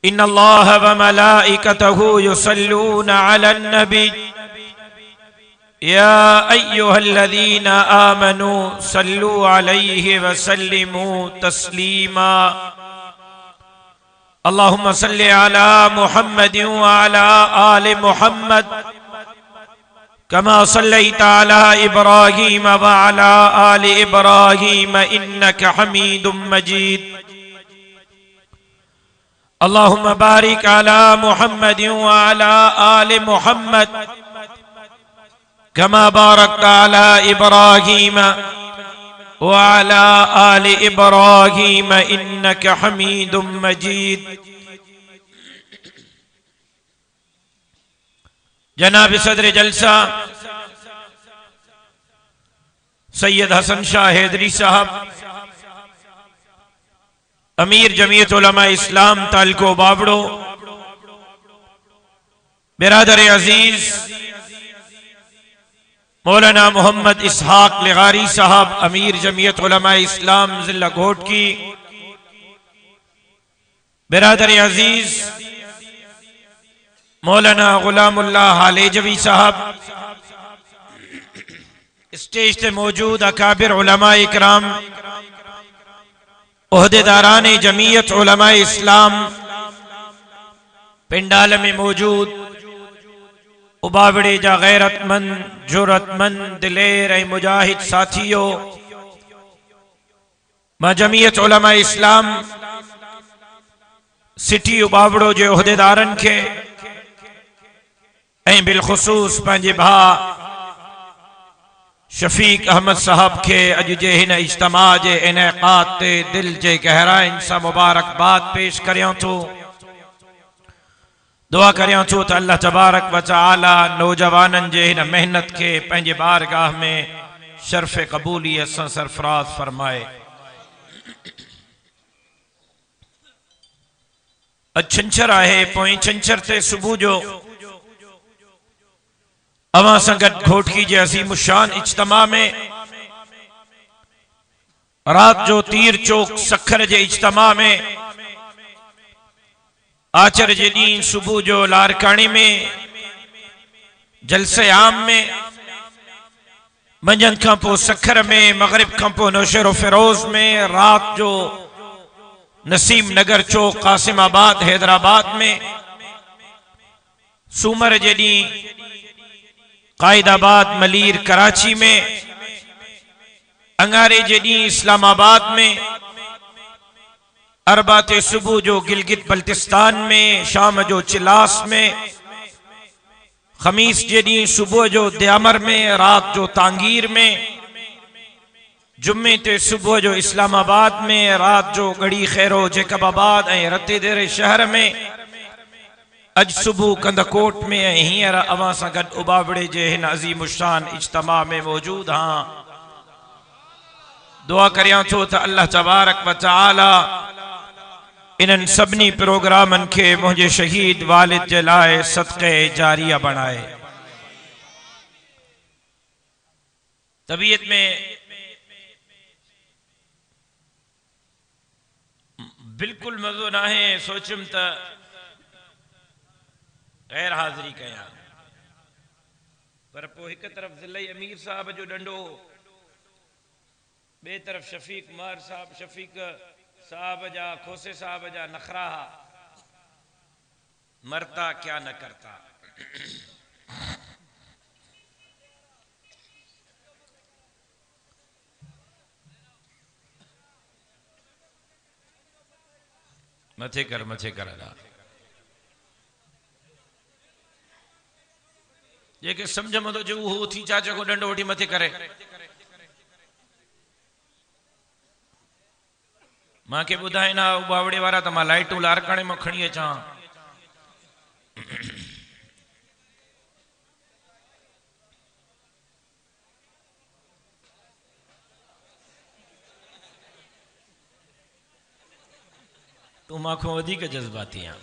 इन्नल्लाह व मलाइकतहु युसल्लूना अलन नबी या अय्युहल्लज़ीना आमनू सल्लू अलैहि व सल्लिमू तस्लीमा। अल्लाहुम्मा सल्लि अला मुहम्मदिन व अला आलि मुहम्मद कमा सल्लैता अला इब्राहीम व अला आलि इब्राहीम इन्नका हमीदुम मजीद। अल्लाहुम्मा बारिक अला मुहम्मदिन व अला आलि मुहम्मद कमा बारकता अला इब्राहीम व अला आलि इब्राहीम इन्नका हमीदुम मजीद। जनाब सदर जलसा सैयद हसन शाह हैदरी साहब, अमीर जमीयत उलमा इस्लाम तालको बाबड़ो, बिरादर अजीज मौलाना मोहम्मद इसहाक लिगारी साहब, अमीर जमीयत उलमा इस्लाम जिला घोटकी, बिरादर अजीज मौलाना गुलामुल्लाह हालेजवी साहब, स्टेज पे मौजूद अकाबिर उलमा इकराम, ओहदेदारान जमीयत उलमा इस्लाम, पिंडाल में मौजूद उबावड़े जा गैरतमंद, जुरतमंद, दिलेर ए मुजाहिद साथियों, मां जमीयत उलमा इस्लाम सिटी उबावड़ो जे उहदेदारन के ऐं बिलखुसूस पंहिंजे भाउ शफीक अहमद साहब के अज जे हिन इज्तिमा जे इनेकाद ते दिल जे गहराइन सां मुबारकबाद पेश करियां थो। दुआ करियां थो त अल्लाह तबारक व तआला नौजवाननि जे हिन मेहनत के पंहिंजे बारगाह में शर्फ कबूलियत सां सरफराज फरमाए। अज छंछर आहे, पोएं छंछर ते सुबह जो अवां सां गॾु घोटकी जे अज़ीम शान इज्तिमा में रात जो तीर चौक सखर जे इज्तिमा में आचर जे ॾींहुं सुबह जो लारकाणी में जलसे आम में, मंझंदि खां पोइ सखर में, मगरिब खां पोइ नौशेरो फिरोज में, रात जो नसीम नगर चौक कासिमाबाद हैदराबाद में, सूमर जे ॾींहुं कायदाबाद मलीर कराची में, अंगारे जे ॾींहुं इस्लामाबाद में, अरबाते सुबह जो गिलगित बल्तिस्तान में, शाम जो चिलास में, खमीस जे ॾींहुं सुबह जो दयामर में, रात जो तांगीर में, जुम्मे ते सुबह जो इस्लामाबाद में, रात जो गढ़ी खैरो जैकबाबाद ऐं रतेदेरे शहर में, अज सुबह कंदकोट में, हींअर अवां सां गॾु उबावड़े जे हिन अज़ीम शान इज्तिमा में मौजूद हाँ। दुआ करियां थो त अल्लाह तबारक व तआला इन्हनि सभिनी प्रोग्रामनि खे मुंहिंजे शहीद वालिद जे लाइ सदक़े जारिया बणाए। तबीयत में बिल्कुल मज़ो ना है, सोचुम त गैर हाज़िरी कयां, पर पोइ हिक तरफ़ ज़िले अमीर साहब जो डंडो, बे तरफ़ शफीक मार साहब, शफीक साहब जा, खोसे साहब जा नखरा, मरता क्या न करता। मथे कर अदा जेके समझ में तो जो हो थी चाचा को डंडो वठी मथे करे। मां के बुधाए ना बावड़े वारा तो मां लाइटू लारकाणे में खणी अचा। तू मां को अधिक जज्बाती है।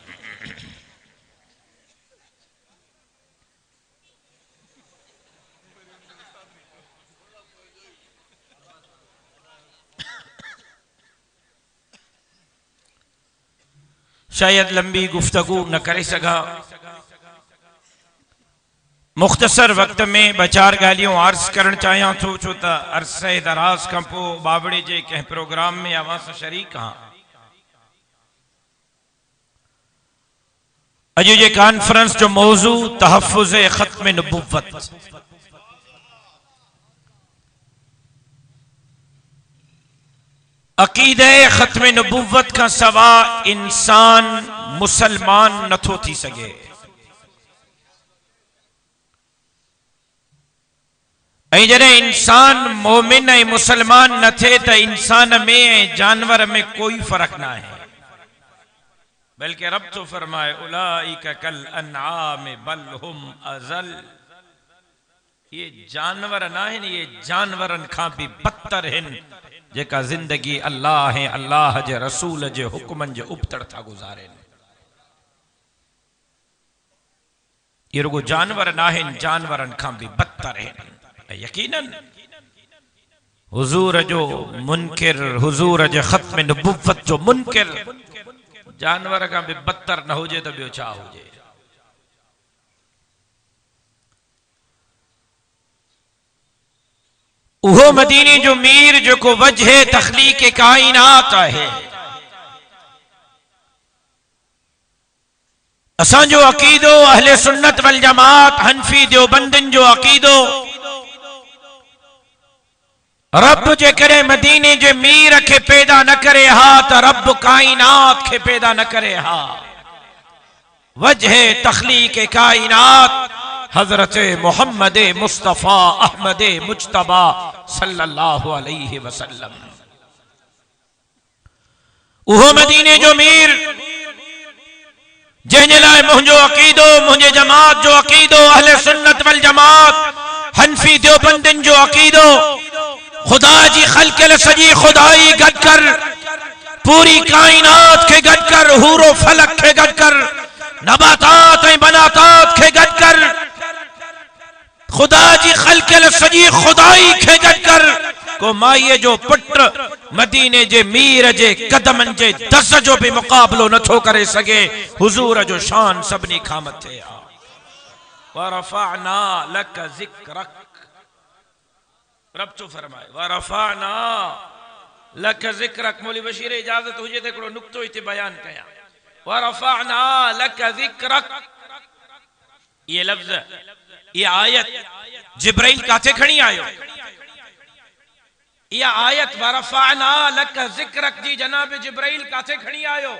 शायद लंबी गुफ्तगू न करे सगा। मुख्तसर वक्त में बचार गालियों अर्ज करण चाहियां थो, छो त अरसे दराज खां पोइ बाबड़े जे कंहिं प्रोग्राम में अवां सां शरीक हाँ। अॼु जे कॉन्फ्रेंस जो मौजू तहफ़्फ़ुज़ ख़त्म नबुव्वत। अक़ीदे ख़त्म नबुव्वत का सवा इंसान मुसलमान नथो थी सके। जॾहिं इंसान मोमिन ऐं मुसलमान न थे तो इंसान में ऐं जानवर में कोई फर्क ना है, बल्कि रब तो फरमाए उलाइका कल अन्आम बल हुम अज़ल। ये जानवर ना है, ये जानवरन खां भी बदतर हैं जेका जिंदगी अल्लाह है अल्लाह जे रसूल जे हुक्मन जे उपतड़ था गुजारे। ये रुगो जानवर ना है, जानवरन खां भी बदतर हैं। यकीनन हुजूर जो मुनकिर, हुजूर जे ख़त्म नबुव्वत जो मुनकिर जानवर का भी बदतर न हो जे तो ॿियो छा हुजे। उहो मदीने जो मीर जो को वजह तख्लीक कायनात है। असांजो अकीदो अहले सुन्नत वल जमात हनफी देवबंदिन जो अकीदो रब जे करे मदीने जे मीर के पैदा न करे हा तो रब कायनात के पैदा न करे हा। वजह तख्लीक कायनात हजरत मोहम्मद मुस्तफा अहमद मुज्तबा सल्लल्लाहु अलैहि वसल्लम। उहो मदीने जो मीर जंहिंजे लाइ मुंहिंजो अकीदो, मुंहिंजे जमात जो अकीदो, अहले सुन्नत वल जमात हनफी देवबंदिन जो अकीदो खुदा जी खल्क़ सजी खुदाई गड कर, पूरी कायनात के गड कर, हूरो फलक के गड कर, नबातात ऐं बनातात के गड कर, खुदा जी खल्क़ सजी खुदाई के गड कर को माईअ जो पुट मदीने जे मीर जे कदमन जे दस जो भी मुकाबलो नथो करे सके। हुजूर जो शान सभिनी खां मथे आ। वरफ़अना लक ज़िक्रक, रब तो फरमाए वरफ़अना लक ज़िक्रक। मौलवी बशीर इजाजत हुजे तो हिकिड़ो नुक्तो हिते बयान कया। वरफ़अना लक ज़िक्रक, ये लफ्ज़, ये आयत जिब्राइल काथे खणी आयो? यह आयत वरफ़अना लक ज़िक्रक जी जनाब जिब्राइल काथे खणी आयो?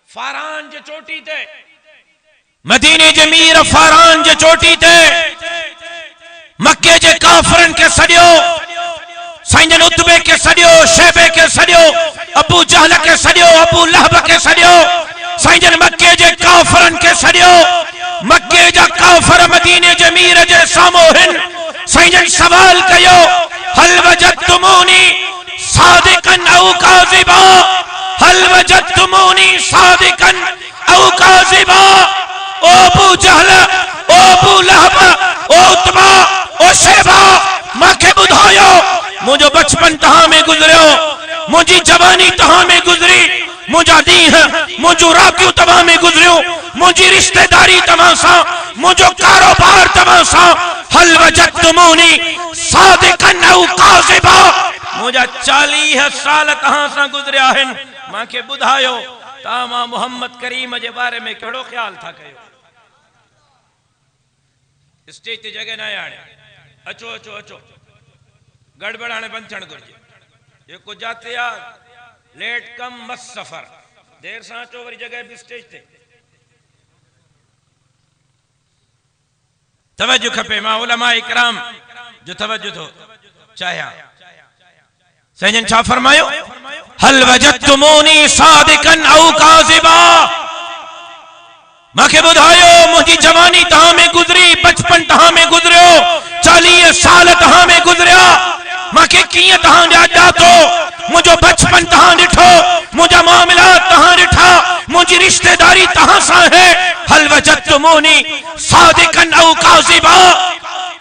फारान जे चोटी ते, मदीने जे मीर फारान जे चोटी ते मक्के जे काफरन के सडियो, साईं उतबे के सडियो, शेबे के सडियो, अबू जहल के सडियो, अबू लहब के सडियो, साईं मक्के जे काफरन के सडियो। मक्के जा काफर मदीने जे मीर जे सामो हिन। साईं सवाल कयो हल वजदतुमूनी सादिकन औ काज़िबा, हल वजदतुमूनी सादिकन औ काज़िबा। ओ अबू जहल, ओ अबू लहब, ओ उतबा, ओ शेबा, मांखे बुधायो मुझो बचपन तहां में गुजरियो, मुझी जवानी तहां में गुजरी, मुझा ॾींहं मुझो रातियूं तव्हां में गुजरियो, मुझी रिश्तेदारी तव्हां सां, मुझो कारोबार तव्हां सां। हल वजदतुमूनी सादिकन औ काज़िबा, मुझा 40 साल तहां सां गुजरिया आहिनि, मांखे बुधायो तव्हां मोहम्मद करीम जे बारे में कहिड़ो ख्याल था कयो? स्टेज ते जगह ना आणे, अचो अचो अचो, गड़बड़ हाणे बंद थियण घुरिजे। जेको जाते आ लेट कम मस सफर, देर सां अचो, वरी जगह भी स्टेज ते। तवज्जो खपे, मां उलमा इकराम जो तवज्जो थो चाहियां। साईं छा फरमायो? हल वजदतुमूनी सादिकन औ काज़िबा, मांखे बुधायो मुझी जवानी तहां में गुजरी, बचपन तहां में गुजरियो, 40 साल तहां में गुजरिया, मांखे कीअं तहां ॼातो? मुझो बचपन तहां ॾिठो, मुझा मामलात तहां ॾिठा, मुझी रिश्तेदारी तहां सां है। हल वजदतुमूनी सादिकन औ काज़िबा,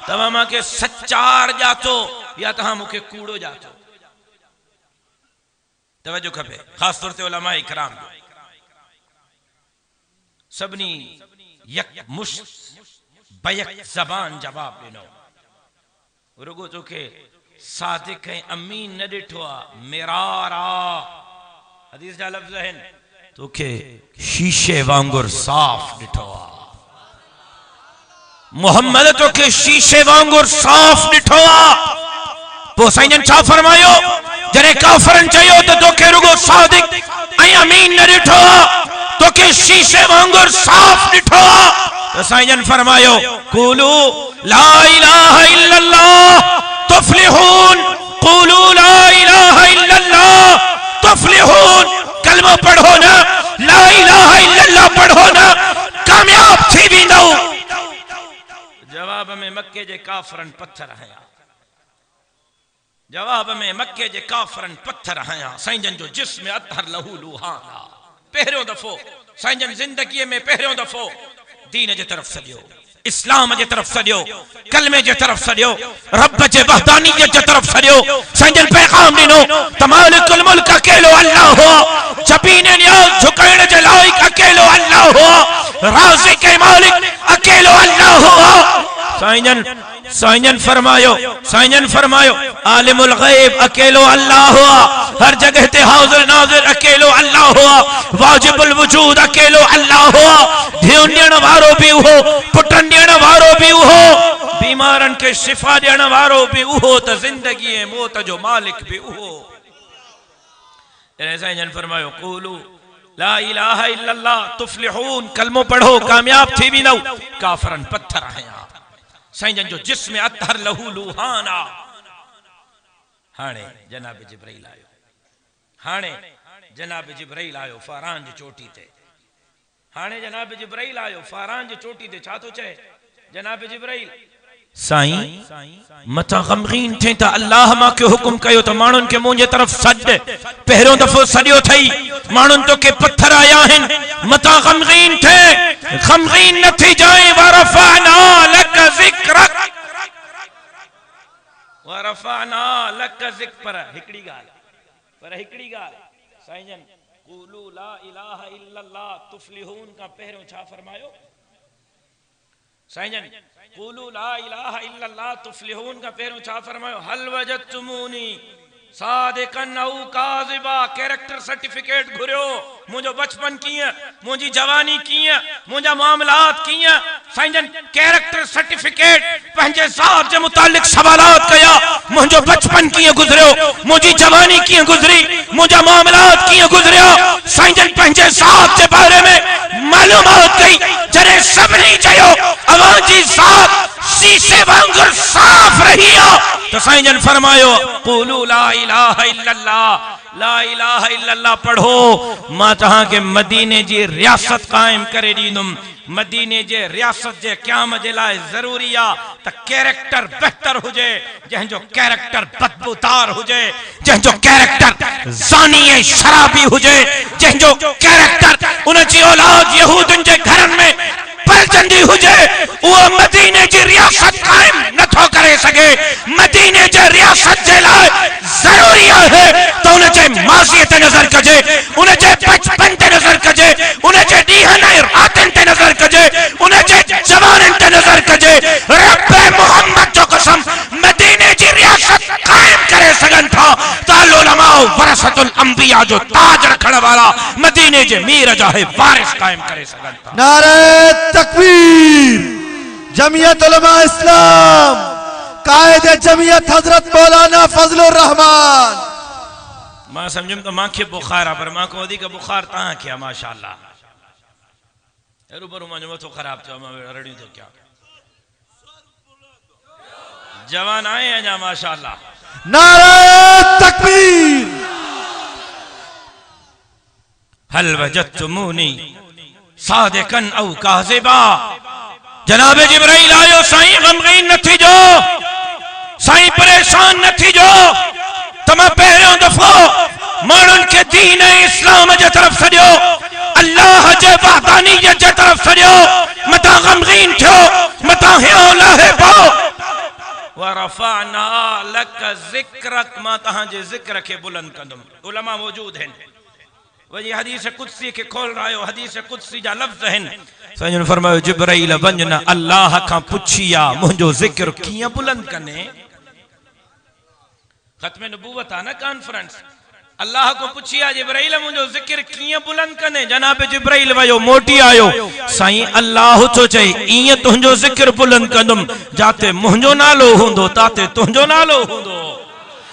तव्हां मांखे सच्चार ॼातो या तहां मूंखे कूड़ो ॼातो? तवज्जो खपे, खास तौर ते उलमा इकराम। सबनी यक मुश्त बयक जबान जवाब ॾिनो। रुगो तोखे सादिक ऐं अमीन न ॾिठो आहे, मिरारा हदीस जा लफ़्ज़ आहिनि, तोखे शीशे वांगुरु साफ़ ॾिठो आहे। मोहम्मद तोखे शीशे वांगुरु साफ़ ॾिठो आहे। पोइ साईं जन छा फरमायो, जॾहिं काफ़रनि चयो त तोखे रुगो सादिक ऐं अमीन न ॾिठो आहे, तोखे शीशे वांगुरु साफ़ ॾिठो आहे, त साईं जन फरमायो क़ूलू ला इलाहा इल्लल्लाह तुफ्लिहून, क़ूलू ला इलाहा इल्लल्लाह तुफ्लिहून। कलमो पढ़ो ना, ला इलाहा इल्लल्लाह पढ़ो ना, कामयाब थी वेंदो। जवाब में मक्के जे काफ़रन पत्थर हया, जवाब में मक्के जे काफ़रन पत्थर हया। साईं जन जो जिस्म अतहर लहू लुहाना। पहिरियों दफ़ो साईं जन ज़िंदगीअ में पहिरियों दफ़ो दीन जे तरफ़ सॼो, इस्लाम जे तरफ़ सॼो, कलमे जे तरफ़ सॼो, रब जे वहदानियत जे तरफ़ सॼो। साईं जन पैगाम ॾिनो त मालिकुल मुल्क अकेलो अल्लाह हो, जबीन नियाज़ झुकाइण जे लाइक़ अकेलो अल्लाह हो, राज़िक़ ऐं मालिक अकेलो अल्लाह हो। साईं जन फरमायो आलिमुल गैब अकेलो अल्लाह हुआ, हर जगह ते हाज़िर नाज़िर अकेलो अल्लाह हुआ, वाजिबुल वजूद अकेलो अल्लाह हुआ, धियुन ॾियण वारो भी उहो, पुटन ॾियण वारो भी उहो, बीमारन के शिफा ॾियण वारो भी उहो, त ज़िंदगी ऐं मौत जो मालिक भी उहो। साईं जन फरमायो क़ूलू ला इलाहा इल्लल्लाह तुफ्लिहून, कलमो पढ़ो कामयाब थी वेंदो। काफ़रन पत्थर हया। साईं जन जो जिस्म अतहर लहू लुहाना। हाणे जनाब जिब्राइल आयो, हाणे जनाब जिब्राइल आयो फारान जी चोटी ते, हाणे जनाब जिब्राइल आयो फारान जी चोटी ते। छा तो चए जनाब जिब्राइल, साईं मथा गमगीन थे त अल्लाह मांखे हुकुम कयो त माण्हुनि खे मुंहिंजे तरफ़ सॾ। पहिरियों दफ़ो सॼो थई, माण्हुनि तोखे पत्थर आया आहिनि, मथा गमगीन थे, गमगीन न थी जाए। वरफ़अना लक ज़िक्रक, वरफ़अना लक ज़िक्र। पर हिकड़ी ॻाल्हि साईं जन क़ूलू ला इलाहा इल्लल्लाह तुफ्लिहून का पहिरियों छा फरमायो? साईं जन क़ूलू ला इलाहा इल्लल्लाह तुफ्लिहून का पहिरियों छा फरमायो? हल वजदतुमूनी सादिकन औ काज़िबा। कैरेक्टर सर्टिफिकेट घुरियो, मुंहिंजो बचपन कीअं, मुंहिंजी जवानी कीअं, मुंहिंजा मामलात कीअं। साईं जन कैरेक्टर सर्टिफिकेट पंहिंजे ज़ात जे मुतालिक सवालात कया, मुंहिंजो बचपन कीअं गुज़रियो, मुंहिंजी जवानी कीअं गुज़री, मुंहिंजा मामलात कीअं गुज़रिया। साईं जन पंहिंजे ज़ात जे बारे में मालूमात कई। जॾहिं सभिनी चयो अवांजी ज़ात शीशे वांगुरु साफ़ रही आहे, तो साईं जन फरमायो क़ूलू ला इलाहा इल्लल्लाह, ला इलाहा इल्लल्लाह पढ़ो। मां तहां के मदीने जी रियासत कायम करे दींदुम। मदीने जे रियासत जे क़याम जे लाइ ज़रूरी आहे त कैरेक्टर बहितर हुजे, जंहिंजो कैरेक्टर बदबूदार हुजे, जंहिंजो कैरेक्टर ज़ानी ऐं शराबी हुजे, जंहिंजो कैरेक्टर उन जी औलाद यहूदन जे घरनि में पलजंदी हुजे, उहो मदीने जी रियासत कायम नथो करे सघे। मदीने जे रियासत जे लाइ ज़रूरी आहे त उन जे माज़ीअ ते नज़र कजे, उन जे बचपन ते नज़र कजे, उन जे ॾींहनि ऐं रातिनि ते नज़र कजे, उन जे जवाननि ते नज़र कजे। रब मोहम्मद जो कसम, मदीने जी रियासत कायम करे सघनि था त उलमा वरसतुल अंबिया जो ताज रखण वारा मदीने जे मीर जा वारिस कायम करे सघनि था। नारे तकबीर। जमीयत उलमा इस्लाम, कायदे जमीयत हजरत मौलाना फजलुर रहमान। मां समझम तो मांखे बुखार आहे, पर मां को वधीक बुखार तहां खे आहे माशाअल्लाह। रूबरू मुंहिंजो मथो ख़राब थियो, मां रड़ियूं थो कयां। जवान आए अञा माशाअल्लाह। नारे तकबीर। हल वजदतुमूनी सादिकन औ काज़िबा। जनाब जिब्राइल आयो, साईं गमगीन न थी जो, साईं परेशान न थी जो। तमा पहिरियों दफ़ो माण्हुनि खे दीन इस्लाम जे तरफ़ सॼो, अल्लाह जे वहदानियत जे तरफ़ सॼो। मता गमगीन थियो, मता हियो लाहे पाओ। वरफ़अना लक ज़िक्रक, मां तहां जे ज़िक्र खे बुलंद कंदुमि। उलमा मौजूद आहिनि, वही हदीस कुदसी के खोल रहा हो, हदीस कुदसी जा लफ्ज हैं। सजन फरमायो जिब्राइल वंजना अल्लाह का पुछिया मुझो जिक्र किया बुलंद कने। खत्म नबूवत आ ना कॉन्फ्रेंस, अल्लाह को पुछिया जिब्राइल मुझो जिक्र किया बुलंद कने। जनाब जिब्राइल वयो मोटी आयो, साईं अल्लाह तो चई इए तुझो जिक्र बुलंद कंदुम, जाते मुझो नालो हुंदो ताते तुझो नालो हुंदो।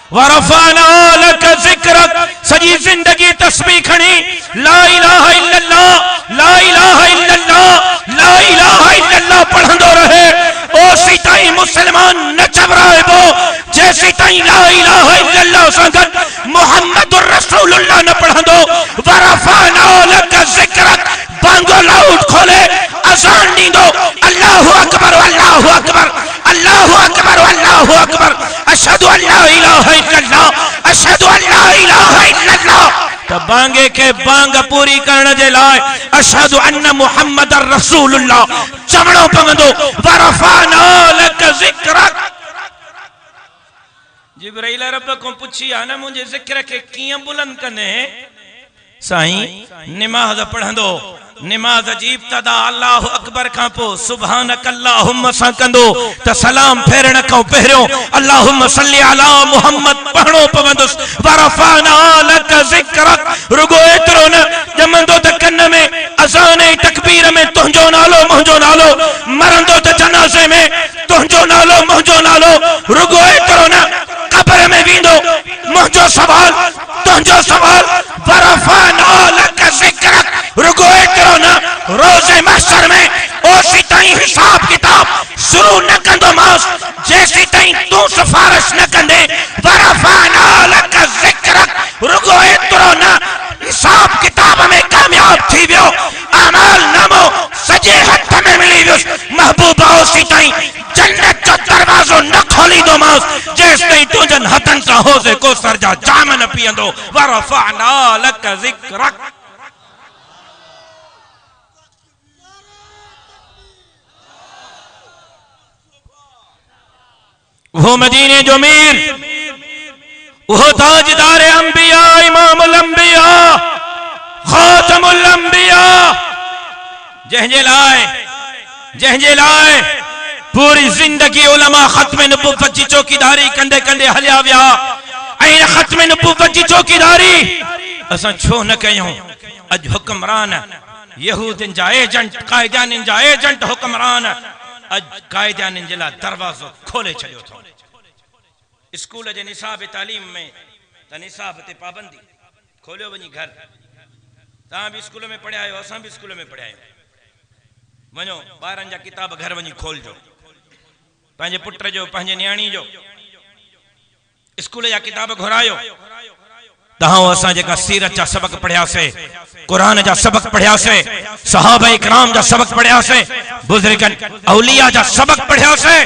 वरफाना लक जिक्रक, सजी जिंदगी तस्बीह खणी ला इलाहा इल्लल्लाह, ला इलाहा इल्लल्लाह, ला इलाहा इल्लल्लाह पढ़ंदो रहे। ओ सीताई मुसलमान न चबराएबो जैसी ताई ला इलाहा इल्लल्लाह संगत मुहम्मदुर रसूलुल्लाह न पढ़ंदो। वरफाना लक जिक्रक, बांगो लाउड खोले अजान दींदो, अल्लाहु अकबर अल्लाहु अकबर अल्लाहु अकबर अल्लाहु अकबर, अशहदु अल्ला इलाहा इल्लल्लाह, अशहदु अल्ला इलाहा इल्लल्लाह। त बांगे के बांग पूरी करण जे लाए अशहदु अन्न मुहम्मदर रसूलुल्लाह चवणो पवंदो। वरफाना लक जिक्रक, जिब्राइल रब को पुछिया न मुझे जिक्र के कियां बुलंद कने। साईं नमाज पढ़ंदो, नमाज जी इब्तिदा अल्लाहु अकबर का पो सुभानक अल्लाहुम्मा सा कंदो त सलाम फेरण को पहिरियों अल्लाहुम्मा सल्ली अला मुहम्मद पढ़णो पवंदुस। वरफाना लक जिक्रक, रुगो एतिरो न जमंदो त कन में अज़ान ऐं तकबीर में तुंहिंजो नालो मुंहिंजो नालो, मरंदो त जनाज़े में तुंहिंजो नालो मुंहिंजो नालो। रुगो एतिरो न कब्र में वेंदो मुंहिंजो सवाल तुंहिंजो सवाल। वरफाना लक जिक्रक, रुगो एतिरो न रोज़े महशर में ओसी ताईं हिसाब किताब शुरू न कंदो मास जैसी ताईं तू सिफारिश न कंदे। वरफाना लक जिक्रक, रुगो एतिरो न हिसाब किताब में कामयाब थी वियो, अमाल नामो सजे हथ में मिली वियुस। महबूबा ओसी ताईं जन्नत जो दरवाजो न खोलींदो मास जेस ताईं तुंहिंजनि हथनि सां होज़े कोसर जा जाम न पीअंदो। वरफाना लक जिक्रक। वो मदीने जो मीर, वो ताजदार अंबिया, इमामुल अंबिया, खातमुल अंबिया, जंहिंजे लाए पूरी जिंदगी उलमा खत्म नबुव्वत जी चौकीदारी कंदे कंदे हलिया विया। ऐं खत्म नबुव्वत जी चौकीदारी असां छो न कयूं। अज हुक्मरान यहूदिन जा एजेंट, कायदानिन जा एजेंट हुक्मरान अज कायदानिन जे लाइ दरवाज़ो खोले छॾियो थो। स्कूल जे निसाब तालीम में त निसाब ते पाबंदी, खोलियो वञी घर। तव्हां भी स्कूल में पढ़िया आहियो, असां भी स्कूल में पढ़िया आहियूं। वञो ॿारनि जा किताब घर वञी खोलजो, पंहिंजे पुट जो पंहिंजे न्याणी जो स्कूल जा किताब घुरायो। तहां असां जेका सीरत जा सबक पढ़ियासीं, कुरान जा सबक पढ़ियासीं, सहाबा इकराम जा सबक पढ़ियासीं, बुजुर्गन औलिया जा सबक पढ़ियासीं,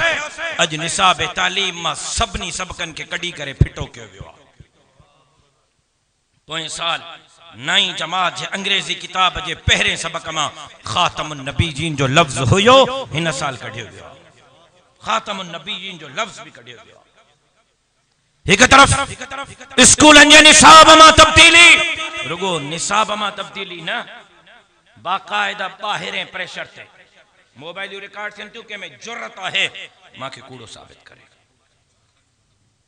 अज निसाब तालीम मां सभिनी सबकन के कढी करे फिटो कयो वियो आहे। पोएं साल 9 जमात जे अंग्रेजी किताब जे पहिरें सबक मां खातमुन नबीयीन जो लफ्ज हुयो, हिन साल कढियो वियो आहे। खातमुन नबीयीन जो लफ्ज भी कढियो वियो आहे। एक तरफ स्कूलन जे निसाब मां तब्दीली, रुगो निसाब मां तब्दीली न, बाकायदा ॿाहिरें प्रेशर ते मोबाइल रिकॉर्ड थियनि थियूं, कंहिंमें जुरत आहे मांखे कूड़ो साबित करे।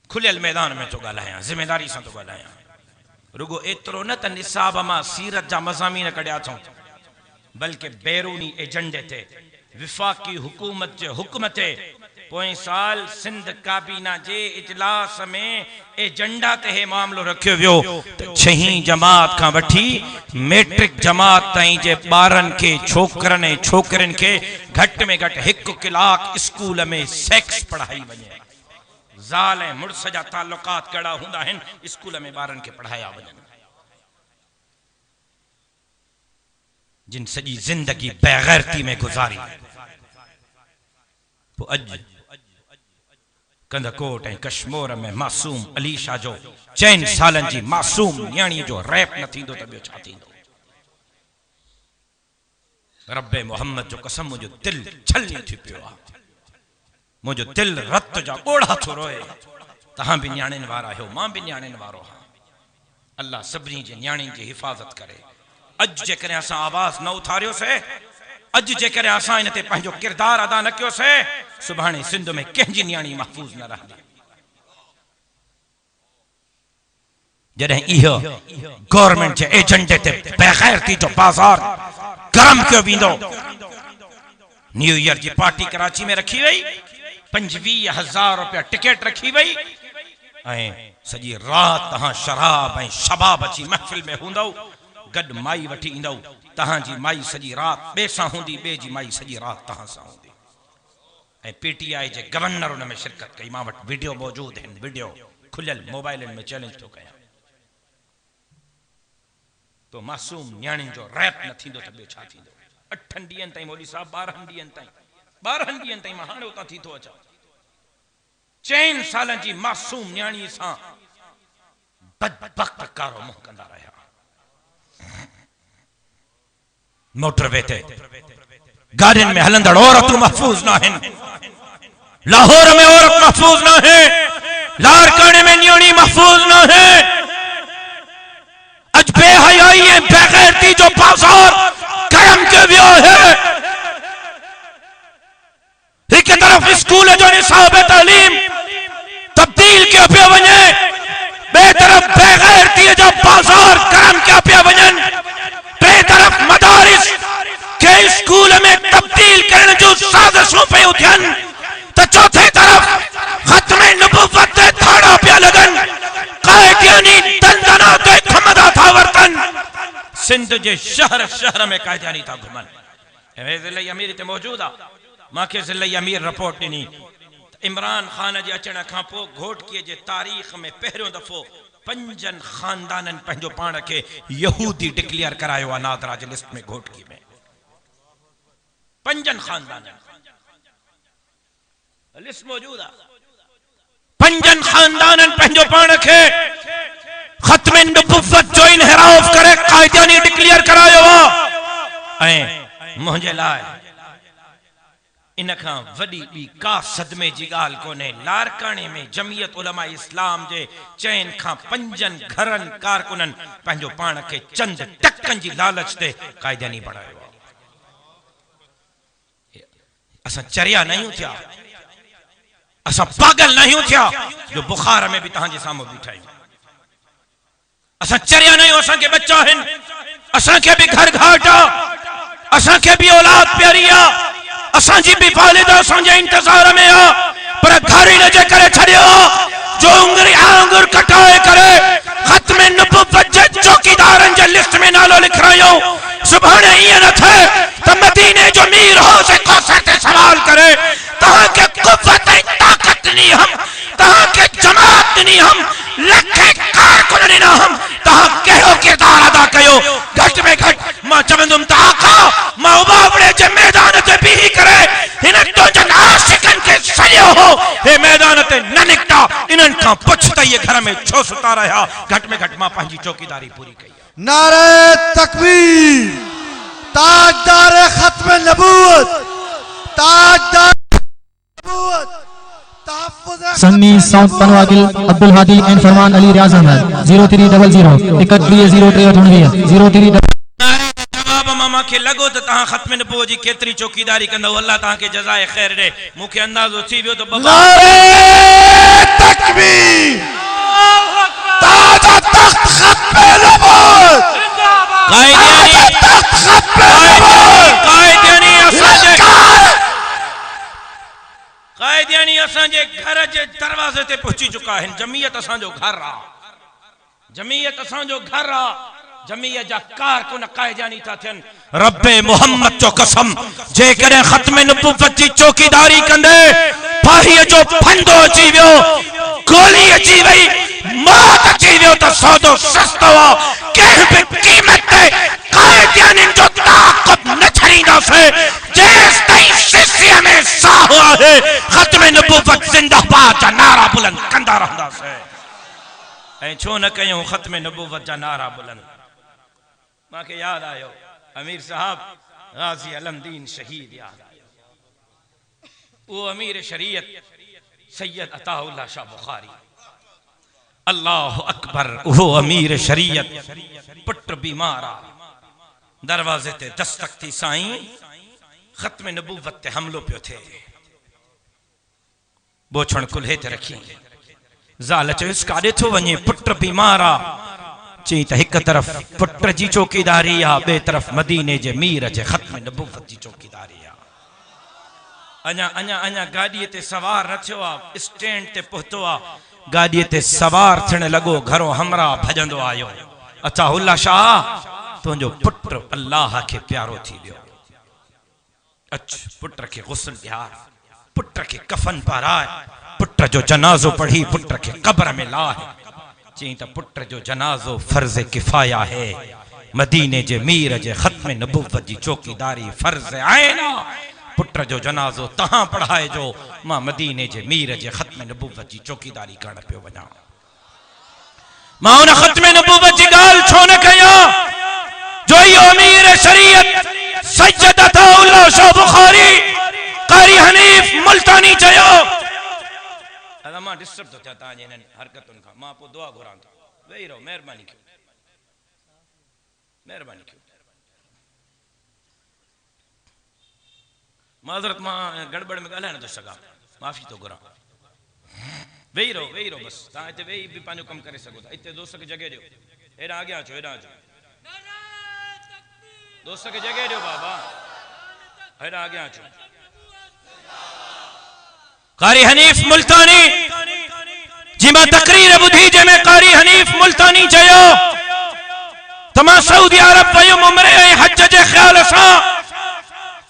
खुलियल मैदान में तो ॻाल्हायां, जिम्मेदारी सां तो ॻाल्हायां। रुगो एतिरो न त निसाब मां सीरत जा मज़ामीन कढिया अथऊं, बल्कि बैरूनी एजेंडे ते विफाकी हुकूमत जे हुक्म ते पोएं साल सिंध काबीना जे इजलास में एजेंडा ते हे मामलो रखियो वियो त 6हीं जमात खां वठी मैट्रिक जमात ताईं जे ॿारनि खे, छोकरनि ऐं छोकिरियुनि खे घटि में घटि 1 कलाक स्कूल में सेक्स पढ़ाई वञे। ज़ाल ऐं मुड़स जा ताल्लुकात कहिड़ा हूंदा आहिनि, स्कूल में ॿारनि खे पढ़ाया वञनि। जिन सॼी ज़िंदगी बेग़ैरती में गुज़ारी, पोइ अॼु कंदकोट ऐं कश्मीर में मासूम अलीशा जो 4 सालनि जी मासूम न्याणी जो रैप न थींदो त ॿियो छा थींदो। रब्बे मोहम्मद जो कसम, मुंहिंजो दिल छलनी थी पियो आहे, मुंहिंजो दिल रत जा ॻोढ़ा थो रोए। तव्हां भी न्याणियुनि वारा आहियो, मां भी न्याणियुनि वारो आहियां। अल्लाह सभिनी जे न्याणी जी हिफ़ाज़त करे। अज जेकॾहिं असां आवाज़ न उथारियोसीं, अज जेकॾहिं असां इन ते पंहिंजो किरदार अदा न कयोसीं, सुभाणे सिंध में कंहिंजी न्याणी महफ़ूज़ न रहंदी। जॾहिं इहो गवर्नमेंट जे एजेंडे ते बेग़ैरती जो बाज़ार गरम कयो वेंदो। न्यू ईयर जी पार्टी कराची में रखी वई, 25,000 रुपया टिकट रखी वई ऐं सॼी राति तहां शराब ऐं शबाब अची महफ़िल में हूंदव, गॾु माई वठी ईंदव। तहांजी माई सॼी राति ॿिए सां हूंदी, ॿिए जी माई सॼी राति तहां सां हूंदी। ऐं PTI जे गवर्नर उन में शिरकत कई। मां वटि वीडियो मौजूद आहिनि, वीडियो खुलियल मोबाइलनि में चैलेंज थो कयां। तो मासूम न्याणियुनि जो रैप न थींदो त ॿियो छा थींदो? 8 ॾींहंनि ताईं मौलवी साहब, 12 ॾींहंनि ताईं मां हाणे उतां थी थो अचां। 4 सालनि जी मासूम न्याणी सां बदबख्त कारो मुंहुं कंदा रहिया। मोटरवे ते गाड़ियुनि में हलंदड़ औरतूं महफ़ूज़ न आहिनि। लाहौर में औरत महफ़ूज़ न आहे, लारकाने में न्याणी महफ़ूज़ न आहे। अज बेहयाई ऐं बेग़ैरती जो बाज़ार कायम कयो वियो है। एक तरफ़ स्कूल जो निसाब तालीम तब्दील कयो पियो वञे, ॿिए तरफ़ बेग़ैरती जो बाज़ार कायम कया पिया वञनि। टे तरफ़ मदारिस के स्कूल में तब्दील करण जो साज़िशूं पियूं थियनि, त चौथे तरफ़ ख़त्मे नबुव्वत ते थाड़ा पिया लॻनि, क़ाइदियानी दंदना ते खमदा था वरतनि। सिंध जे शहर शहर में क़ाइदियानी था घुमनि। ऐं ज़िले अमीर ते मौजूद आहे। मांखे ज़िले अमीर रिपोर्ट ॾिनी, इमरान ख़ान जे अचण खां पोइ घोटकीअ जे तारीख़ में पहिरियों दफ़ो 5 ख़ानदाननि पंहिंजो पाण खे यहूदी डिक्लेयर करायो आहे नादरा जी लिस्ट में। घोटकी में 5 ख़ानदाननि लिस्ट मौजूद आहे। 5 ख़ानदाननि पंहिंजो पाण खे ख़त्मे नबुव्वत जो इनहिराफ करे क़ाइदियानी डिक्लेयर करायो आहे। ऐं मुंहिंजे लाइ इन खां वॾी ॿी का सदमे जी ॻाल्हि कोन्हे। लारकाने में जमीयत उलमा इस्लाम जे 4 खां 5 घरनि कारकुननि पंहिंजो पाण खे चंद टकनि जी लालच ते क़ाइदियानी बणायो आहे। असां चरिया न आहियूं थिया, असां पागल न आहियूं थिया जो बुखार में बि तव्हांजे साम्हूं बीठा आहियूं। असां चरिया न आहियूं, असांखे बच्चा आहिनि, असांखे बि घर घाट आहे, असांखे बि औलाद प्यारी आहे, असांजी बि वालिदा असांजे इंतज़ार में आहे। पर घर इन जे करे छॾियो जो उंगली आंगुर कटाए करे ख़त्मे नबुव्वत जे चौकीदारनि जे लिस्ट में नालो लिखायो। सुभाणे ईअं न थिए त मदीने जो मीर हो से कौसर ते सवाल करे, तव्हांखे क़ुव्वत ऐं ताक़त ॾिनी हम, तव्हांखे जमात ॾिनी हम, लखे कारकुन ॾिना हम, तव्हां कहिड़ो किरदार अदा कयो? घटि में घटि मां चवंदुमि त आका मां उबावड़े जे मैदान ते बीही करे हिन तुंहिंजनि आशिकनि खे सॼो हो, हे मैदान ते न निकिता, इन्हनि खां पुछ त इहे घर में छो सुता रहिया? घटि में घटि मां पंहिंजी चौकीदारी पूरी कई। नारे तकबीर, ताजदार ख़त्मे नबूवत, ताजदार नबूवत, Sunni South Panwagil Abdul Hadi and Farman Ali Riaz Ahmed 0300 1303 03 मामा के लगो तो तहां ख़त्मे नबुव्वत जी केतरी चौकीदारी कंदो, अल्लाह तहां के जज़ाए खैर दे। मुखे अंदाज़ो थी वियो तो नारे तकबीर, ताज तख्त ख़त्मे नबुव्वत, क़ाइदियानी असांजे घर जे दरवाज़े ते पहुची चुका आहिनि। जमीयत असांजो घर आहे, जमीयत असांजो घर आहे। जमीयत जा कारकुन क़ाइदियानी था थियनि। रब्बे मोहम्मद जो कसम, जेकॾहिं ख़त्मे नबुव्वत जी चौकीदारी कंदे फाहीअ जो फंदो अची वियो, गोली अची वई, मौत अची वियो त सौदो सस्तो आहे। कंहिं बि क़ीमत ते क़ाइदियानी जो ताक़त न छॾींदासीं जेसि ताईं सिसिया में साह आहे। ख़त्मे नबुव्वत ज़िंदाबाद जा नारा बुलंद कंदा रहंदासीं। ऐं छो न कयूं ख़त्मे नबुव्वत जा नारा बुलंद? मांखे याद आयो अमीर साहब गाज़ी अलमदीन शहीद याद आयो। वो अमीर शरीयत सैयद अताउल्लाह शाह बुखारी, अल्लाह अकबर। वो अमीर शरीयत पुट बीमारा दरवाजे ते दस्तक थी साईं खत्म नबूवत ते हमलो पियो थे। बोछण कुल्हे ते रखी ज़ाल चयुस काॾे थो वञे पुट बीमारा। चई त हिक तरफ़ पुट जी चौकीदारी आ ॿिए तरफ़ मदीने जे मीर जे खत्म नबूवत जी चौकीदारी आ। अञा अञा अञा गाॾीअ ते सवार न थियो आहे स्टैंड ते पहुतो आहे। गाॾीअ ते सवार थियण लॻो घरों हमरा भॼंदो आयो। अताउल्ला शाह तुंहिंजो पुट अल्लाह खे प्यारो थी वियो। अच पुट खे गुस्ल ॾियार पुट खे कफन पाराए पुट जो जनाज़ो पढ़ी पुट खे क़ब्र में लाहे। चई त पुट जो जनाज़ो फर्ज़ किफ़ाया है मदीने जे मीर जे खत्म नबूवत जी चौकीदारी फर्ज़ आइन। पुट जो जनाज़ो तहां पढ़ाए जो मां मदीने जे मीर जे खत्म नबूवत जी चौकीदारी करण पियो वञा। मां उन खत्म नबूवत जी ॻाल्हि छो न कयां जो इहो अमीर शरीयत सैयद अताउल्लाह शाह बुखारी कारी हनीफ मुल्तानी चयो। अदा मां डिस्टर्ब तो थिया तव्हांजे इन्हनि हरकतुनि खां। मां पोइ दुआ घुरां थो। वेही रहो महिरबानी कयो महिरबानी कयो। माज़रत मां गड़बड़ में ॻाल्हाए नथो सघां माफ़ी थो घुरां। वेही रहो बस। तव्हां हिते वेही बि पंहिंजो कमु करे सघो था। हिते दोस्त खे जॻह ॾियो। हेॾां अॻियां अचो हेॾां अचो दोस्त खे जॻह ॾियो बाबा हेॾां अॻियां अचो। कारी हनीफ मुल्तानी जी मां तकरीर ॿुधी जंहिंमें कारी हनीफ मुल्तानी चयो त मां सऊदी अरब वयुमि उम्रे ऐं हज जे ख़्याल सां।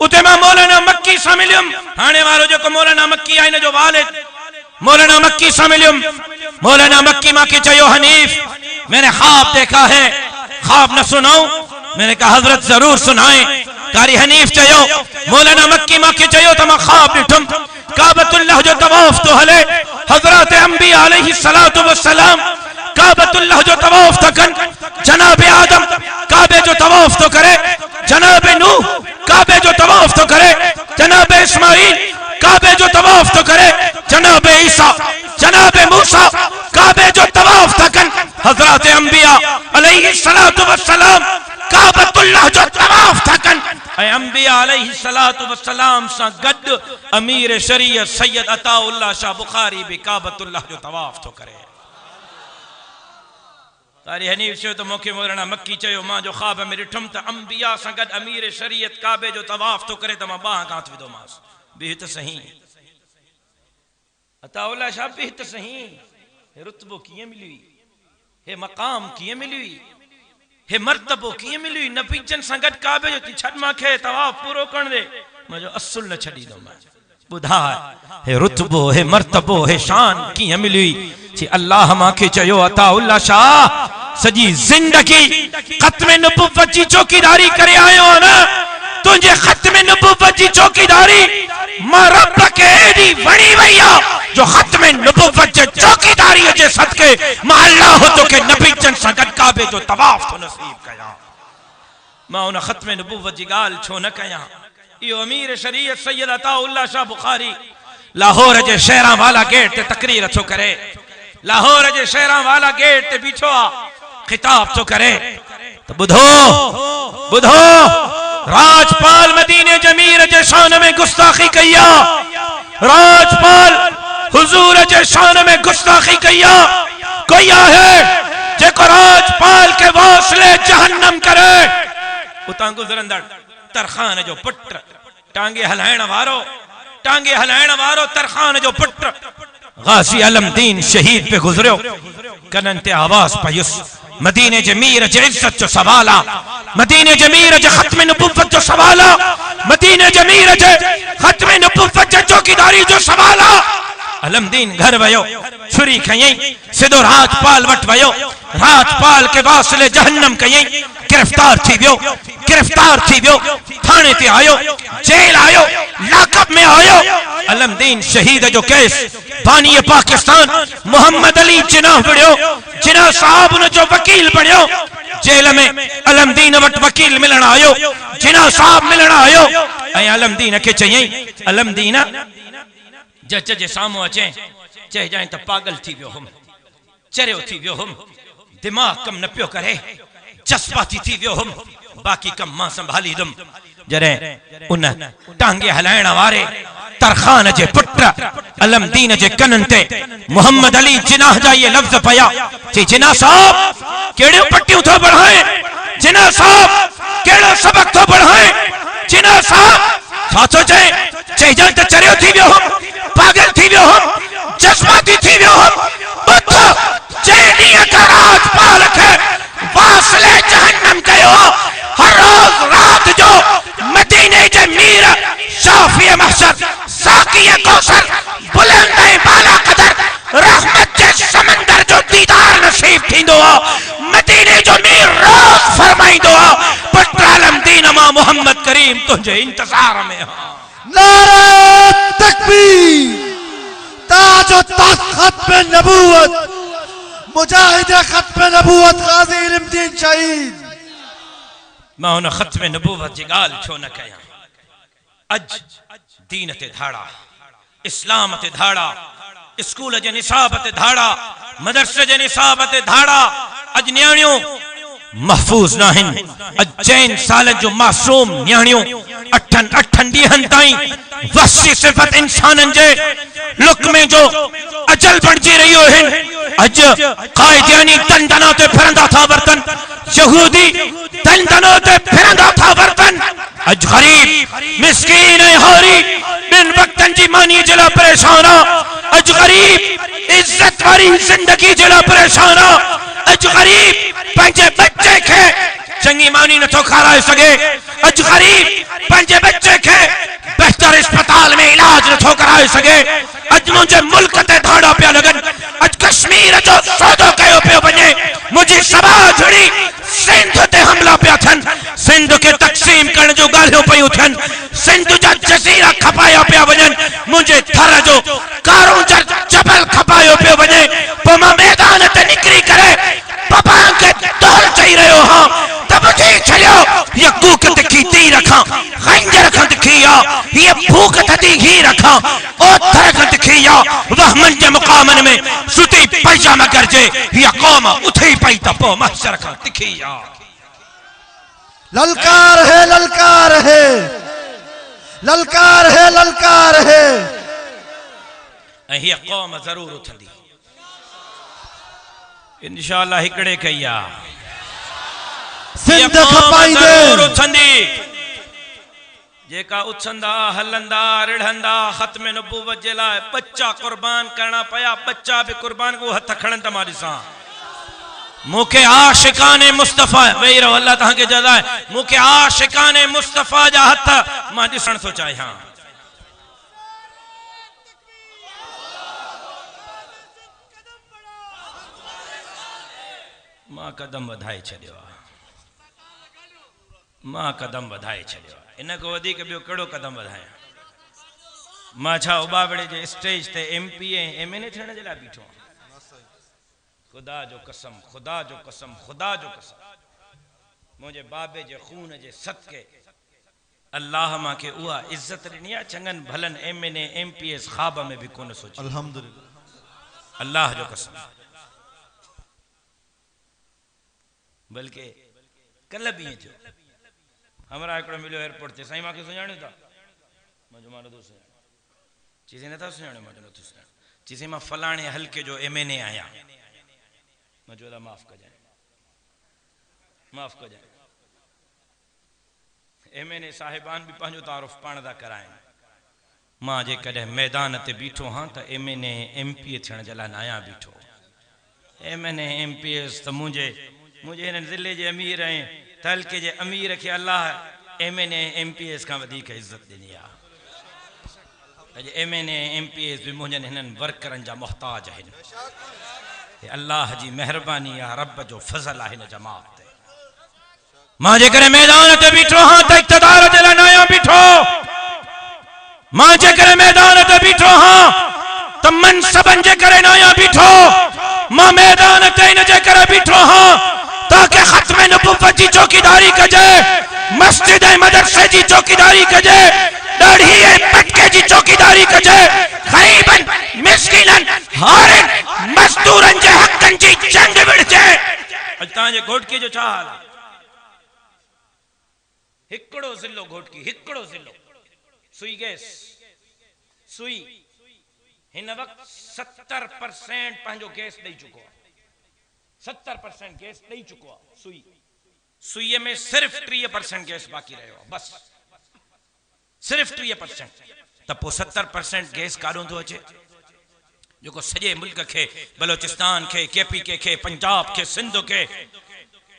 उते मां मौलाना मक्की सां मिलियुमि। हाणे वारो जेको मौलाना मक्की आहे हिन जो वालिद मौलाना मक्की सां मिलियुमि। मौलाना मक्की मांखे चयो हनीफ मैंने ख्वाब देखा है ख्वाब न सुनाऊं। मैंने कहा हजरत जरूर सुनाए। कारी हनीफ चयो मौलाना मक्की मांखे चयो त मां ख्वाब ॾिठुम काबतुल्लाह जो तवाफ तो हले। हजरत अंबिया अलैहि सलातु वस्सलाम काबतुल्लाह जो तवाफ था कन। जनाब आदम काबे जो तवाफ तो करे। जनाब नूह काबे जो तवाफ तो करे। जनाब इस्माइल काबे जो तवाफ तो करे। जनाब ईसा जनाब मूसा काबे जो तवाफ था कन। हजरत अंबिया अलैहि सलातु वस्सलाम काबतुल्लाह जो तवाफ था कन। ऐं अंबिया अलैहि सलातु वस्सलाम सां गॾु अमीर शरीयत सैयद अताउल्लाह शाह बुखारी भी काबतुल्लाह जो तवाफ तो करे। कारी हनीफ चयो त मूंखे मौलाना मक्की चयो मां जो ख्वाब में ॾिठुमि त अंबिया सां गॾु अमीर शरीयत काबे जो तवाफ तो करे त मां बाह कांथ विधोमांसि। बीह त सही अताउल्लाह शाह बीह त सही। हे रुतबो कीअं मिली हुई हे मक़ाम कीअं मिली हुई हे मर्तबो कीअं मिली हुई नबीजन सां गॾु काबे जो छॾ मूंखे तवाफ पूरो करण दे मुंहिंजो असुल न छॾींदोमांसि। ॿुधा हे रुतबो हे मर्तबो हे शान कीअं मिली हुई। जी अल्लाह मूंखे चयो अताउल्लाह शाह सॼी ज़िंदगी ख़त्म नबूवत जी चौकीदारी करे आयो न। तुंहिंजे ख़त्म नबूवत जी चौकीदारी मां रब खे एॾी वणी वई आहे जो ख़त्म नबूवत जे चौकीदारीअ जे सदके मां अल्लाह तोखे नबीजन सां गॾु काबे जो तवाफ थो नसीब कयां। मां उन ख़त्म नबूवत जी ॻाल्हि छो न कयां। इहो अमीर शरीयत सैयद अताउल्लाह शाह बुखारी लाहौर जे शहरां वाला गेट ते तकरीर थो करे। लाहौर जे शहरां वाला गेट ते बीठो आहे खिताब थो करे त ॿुधो ॿुधो राजपाल मदीने जमीर जे शान में गुस्ताखी कई आहे। राजपाल हुजूर जे शान में गुस्ताखी कई आहे। कोई आहे जेको राजपाल के वासले जहन्नम करे। उतां गुज़रंदड़ तरखान जो पुट टांगे हलाइण वारो तरखान जो पुट गाजी अलमदीन शहीद पे गुजरियो। कनन ते आवाज पयुस मदीने जमीर जे इज्जत जो सवाल आ। मदीने जमीर जे खत्म नबूवत जो सवाल आ। मदीने जमीर जे खत्म नबूवत जे चौकीदारी जो सवाल आ। अलमदीन घर वयो छुरी खयई सिधो राजपाल वट वयो। राजपाल के वासले जहन्नम कयई। गिरफ्तार थी वियो थाने ते आयो जेल आयो लाकअप में आयो। अलमदीन शहीद जो केस बानी पाकिस्तान मोहम्मद अली जिनाह बणियो। जिनाह साहब उन जो वकील बणियो। जेल में अलमदीन वट वकील मिलण आयो। जिनाह साहब मिलण आयो ऐं अलमदीन के चयई अलमदीन जज जे साम्हूं अचे चइजांइ त पागल थी वियो हुम। चरियो थी वियो हुम, दिमाग कम न पियो करे, जज्बाती थी वियो हुम, बाकी कम मां संभालीदुम। जॾहिं उन टांगे हलाइण वारे तरखान जे पुट अलमदीन जे कनन ते मोहम्मद अली जिनाह जा ये लफ्ज पया कि जिनाह साहब केड़ियों पट्टियों थो बढ़ाए, जिनाह साहब केड़ो सबक थो बढ़ाए, जिनाह साहब छा थो चए, चइजां त चरियो थी वियो हुम, पागल थी वियो हुम, जज्बाती थी वियो हुम। उठ जे ॾींहं का रात पाल खे वासले जहन्नम कयो, हर रोज रात जो मदीने जे मीर शाफी महशर साकी कौसर बुलंद बाला कदर रहमत जे समंदर जो दीदार नसीब थींदो आहे। मदीने जो मीर रोज फरमाईंदो आहे, पुट अलमदीन मां मोहम्मद करीम तुझे इंतजार में हा। नारे तकबीर, ताज व तख्त खत्म नबूवत, मुजाहिद खत्म नबूवत गाजी इल्मुद्दीन शहीद। मां उन खत्म नबूवत जी गाल छो न कया। अज दीन ते धाड़ा, इस्लाम ते धाड़ा, स्कूल जे निसाब ते धाड़ा, मदरसे जे निसाब ते धाड़ा। अज न्याणियों महफूज नाहिन। अज चैन साल जो मासूम न्याणियों अठन ॾींहंनि ताईं वसी सिफ़त इंसानन जे लुक में जो अजल बणजी रहियो आहिनि। अज कायदियानी दंदना ते फिरंदा था वरतन, यहूदी दंदनों ते फिरंदा था वरतन। अज गरीब मिस्कीन ऐं हारी बिन वक्तन जी मानी जे लाइ परेशान आ। अज गरीब इज्जत वारी जिंदगी जे लाइ परेशान आ। अज गरीब पंहिंजे बच्चे खे चंगी मानी नथो खाराए सके। अज गरीब पंहिंजे बच्चे खे बेहतर अस्पताल में इलाज नथो कराए सके। अज मुझे मुल्क ते धाड़ा पिया लगन। अज कश्मीर जो सौदो कयो पियो वञे। मुझी सभा जुड़ी सिंध ते हमला पिया थियन। सिंध के तक़सीम करण जो ॻाल्हियूं पियूं थियन। सिंध जा जज़ीरा खपाया पिया वञन। मुझे थर जो कारो जबल खपायो पियो वञे। पोइ मां मैदान ते निकिरी करे पपा के दौड़ चई रहियो हां त ॿुधी छॾियो, ये कूक तिखी ती रखां, खंजर खां तिखी आ, ये भूख थदी घी रखां, ओथर खां तिखी आ, वहमन जे मुकामन में सुती पैजामा करजे, ये कौम उठी पई त पोइ महशर खां तिखी आ। ललकार है, ललकार है, ललकार है, ललकार है। ऐं हीअ कौम ज़रूर उथंदी इंशाअल्लाह। हिकड़े कई आ सिंध खपाईंदे उथंदी। जेका उथंदा, हलंदा, रिढ़ंदा, खत्म नबूवत जे लाइ बच्चा कुर्बान करना पया। बच्चा भी कुर्बान को हथ खणन त मां ॾिसां। मूंखे आशिकाने मुस्तफ़ा वेही रहो, अल्लाह तव्हांखे जज़ाए। मूंखे आशिकाने मुस्तफ़ा जा हथ मां ॾिसण थो चाहियां। मां कदम वधाए छॾियो आहे, मां कदम वधाए छॾियो आहे। इन खां वधीक ॿियो कहिड़ो कदम वधायां? मां छा उबाबड़े जे स्टेज ते MP ऐं MNA थियण जे लाइ बीठो आहियां? खुदा जो कसम, खुदा जो कसम, खुदा जो कसम, मुंहिंजे बाबे जे खून जे सदके अल्लाह मूंखे उहा इज़त ॾिनी आहे चङनि भलनि MNA MPS ख्वाब में बि कोन सोची। अल्हम्दुलिल्लाह, अल्लाह जो कसम। बल्कि कल भी जो हमारा हिकिड़ो मिलियो एयरपोर्ट ते, साईं मूंखे सुञाणियो था? मां नथो सुञाणे। चीज़ नथा सुञाणे? मां नथो सुञाणे। चीज़ मां फलाणे हल्के जो MNA आहियां। मां चयो माफ़ कजांइ, माफ़ कजांइ। MNA साहिबान भी पंहिंजो तारुफ़ पाण था कराइनि। मां जेकॾहिं मैदान ते बीठो हाँ त MNA MP थियण जे लाइ न आहियां बीठो। MNA MPS त मुझे हिन ज़िले जे अमीर ऐं हल्के जे अमीर खे अल्लाह MNA MPS खां वधीक इज़त ॾिनी आहे। अॼु MNA MPS भी मुंहिंजनि हिननि वर्करनि जा मोहताज आहिनि। अल्लाह जी मेहरबानी आहे, रब जो फज़ल आहे हिन जमात ते। मां जेकॾहिं मैदान ते बीठो हाँ त इक़्तिदार जे लाइ न आहियां बीठो। मां जेकॾहिं मैदान ते बीठो हाँ त मनसबनि जे करे न आहियां बीठो। मां मैदान ते इन जे करे बीठो हाँ ताकि खत्म नबुव्वत जी चौकीदारी कजे, मस्जिद ऐं मदरसे जी चौकीदारी कजे, दाढ़ी ऐं पटके जी चौकीदारी कजे, गरीबन, मिस्किनन, हारिन, मजदूरन जे हक़ घोटन जी जंग विड़जे। अज जे घोटकी जो छा हाल आहे? हिकड़ो ज़िलो घोटकी, हिकड़ो ज़िलो सुई गैस सुई हिन वक्त 70% पंहिंजो गैस ॾेई चुको आहे। 70% गैस ॾेई चुको आहे। सुई सुई में सिर्फ 30% गैस बाक़ी रहियो आहे, बस सिर्फ 30%। त पोइ 70% गैस काॾों थो अचे? जेको सॼे मुल्क खे, बलोचिस्तान खे, KPK खे, पंजाब खे, सिंध खे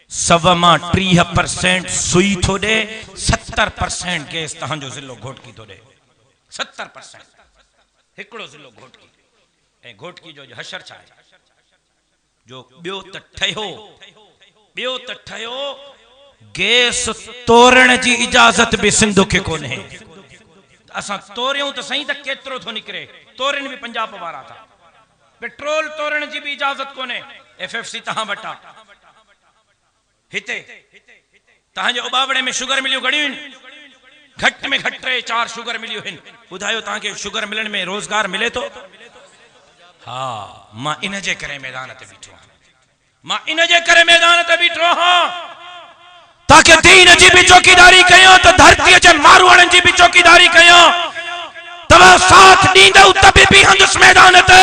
30% सुई थो ॾे, 70% गैस तव्हांजो ज़िलो घोटकी थो ॾे। 70% हिकिड़ो ज़िलो घोटकी। ऐं घोटकी जो हशर छा आहे? जो ॿियो त ठहियो गैस तोड़ण जी इजाज़त भी सिंध खे कोन्हे। असां तोड़ियूं त सही, त केतिरो थो निकिरे? तोड़न भी पंजाब वारा था। पेट्रोल तोड़न जी भी इजाज़त कोन्हे। FFC तहां वटा हिते तहांजे उबावड़े में शुगर मिलियूं घणियूं आहिनि? घट में घट 3-4 शुगर मिलियूं आहिनि। ॿुधायो तव्हांखे शुगर मिलण में रोज़गार मिले थो? हा, मां इन जे करे मैदान ते बीठो आहियां। मां इन जे करे मैदान ते बीठो आहियां ताकि दीन जी भी चौकीदारी कयूं, तो धरती जे मारवाड़न जी भी चौकीदारी कयूं। तव्हां साथ ॾींदव त बि बीहंदुसि मैदान ते,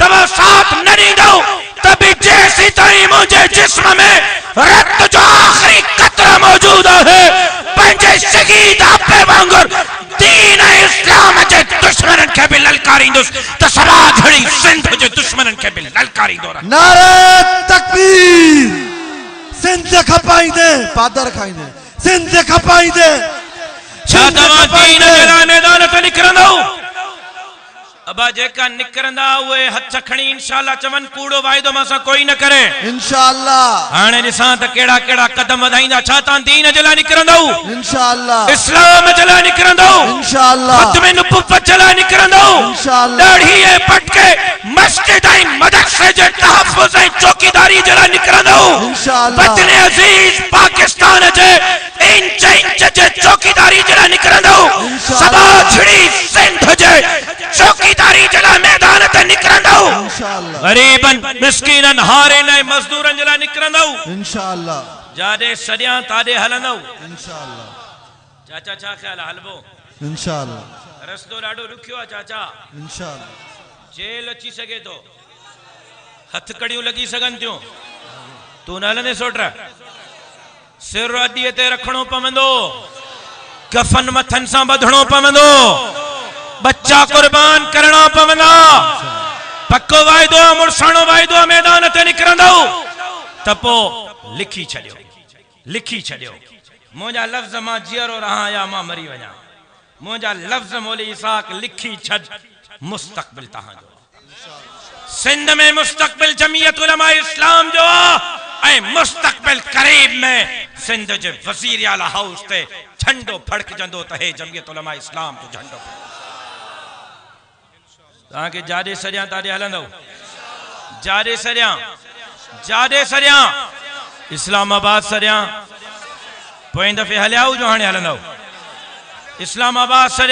तव्हां साथ न ॾींदव त बि जेसी ताईं मुंहिंजे जिस्म में रत जो आख़िरी क़तरा मौजूद आहे, पंहिंजे शहीद आपे वांगुर दीन इस्लाम जे दुश्मनन खे भी ललकारींदुसि, त सभा घड़ी सिंध जे दुश्मनन खे भी ललकारींदो रह। नारे तकबीर। सिंध खपाईंदे पादर खाईंदे, सिंध खपाईंदे। छा तव्हां दीन जे लाइ मैदान ते निकिरंदव? अबा जेका निकिरंदा उहे हथ खणी इंशाअल्लाह चवनि कूड़ो वाइदो मां सां कोई न करे। इंशाअल्लाह। हाणे ॾिसां त कहिड़ा कहिड़ा कदम वधाईंदा। छा तव्हां दीन जे लाइ निकिरंदव? इंशाअल्लाह। इस्लाम जे लाइ निकिरंदव? इंशाअल्लाह। खत्म नुबुव्वत जे लाइ निकिरंदव? इंशाअल्लाह। ॾाढ़ी ऐं पटके मस्जिद ऐं मदरसे जे तहफ़्फ़ुज़ ऐं चौकीदारी जे लाइ निकिरंदव? इंशाअल्लाह। वतन अज़ीज़ पाकिस्तान जे इंच इंच जे चौकीदारी जे लाइ निकिरंदव? सभा छिड़ी सिंध जे चौकीदारी जे लाइ मैदान ते निकिरंदव? इंशाअल्लाह। गरीबन मिस्कीनन हारन ऐं मज़दूरन जे लाइ निकिरंदव? इंशाअल्लाह। जाॾे सॾियां ताॾे हलंदव? इंशाअल्लाह। चाचा छा ख़्याल आहे? हलबो? इंशाअल्लाह। रस्तो ॾाढो ॾुखियो आहे चाचा। इंशाअल्लाह। जेल अची सघे थो, हथ कड़ियूं लॻी सघनि थियूं। तूं न हलंदे सोट? सिर अॾीअ ते रखणो पवंदो, कफन मथनि सां ॿधणो पवंदो, बच्चा कुर्बान करणा पवंदा। पक्को वाइदो आहे, मुड़साणो वाइदो आहे। मैदान ते निकिरंदव त पोइ लिखी छॾियो, लिखी छॾियो। मुंहिंजा लफ़्ज़ मां जीअरो रहां या मां मरी वञा, मुंहिंजा लफ़्ज़ मौली इसाक लिखी छॾ। मुस्तक़बिल तव्हांजो सिंध में, मुस्तक़बिल जमीयत उलमा इस्लाम जो ऐं मुस्तक़बिल करीब में सिंध जे वज़ीर आला हाउस ते झंडो फड़कजंदो त हे जमीयत उलमा इस्लाम जो झंडो। तव्हांखे जाॾे सॾियां ताॾे हलंदव? जाॾे सॾियां, जाॾे सॾियां, इस्लामाबाद सॾियां। पोइ दफ़े हलिया हुजो, हाणे हलंदव? इस्लामाबाद सॾियां।